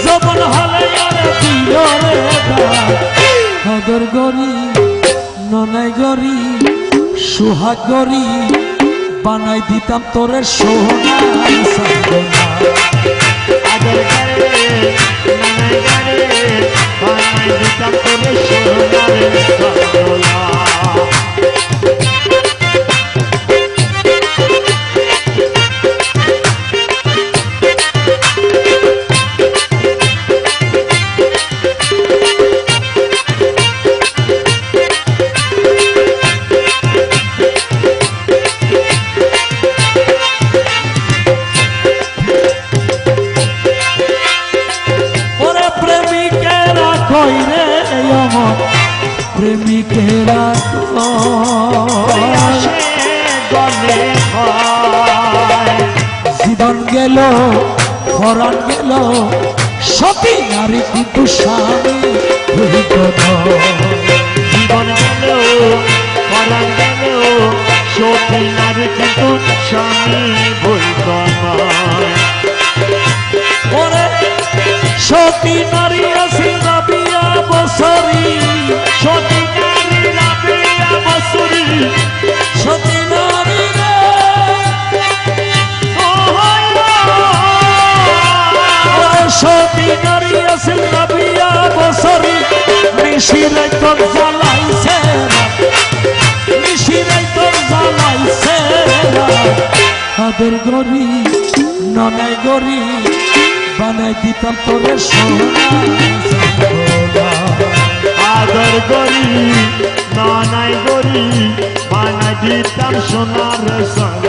জবন হালে আরে দিল রে ডাক আদর গরি ননাই গরি সুহাগ গরি বানাই দিতাম তোরে সোনার সঙ্গনা আদর করে নানাই করে বানাই দিতাম তোরে সোনার সাগলা ওরে প্রেমিকেরা কই রে আমার প্রেমিকেরা কই গলে হয় জীবন গেল ফরান গেল সতী নারী কিন্তু স্বামী ভুলিত না জীবন গেল পরাণ গেল সতী নারী কিন্তু স্বামী বৈত নয় ওরে সতী নারী আছে রাবিয়া বছরী সতী নারী রাবিয়া বছরী সতী নারী রে ওরে সতী নারী আছে রাবিয়া বছরী নিশিরাই তোর জ্বালাইছে নিশিরাই তোর জ্বালাইছে আদর গরি ননাই গরি বানাই দিতাম তোরে সোনা আদর গরি নানাই গরি বানাই দিতাম সোনার সঙ্গ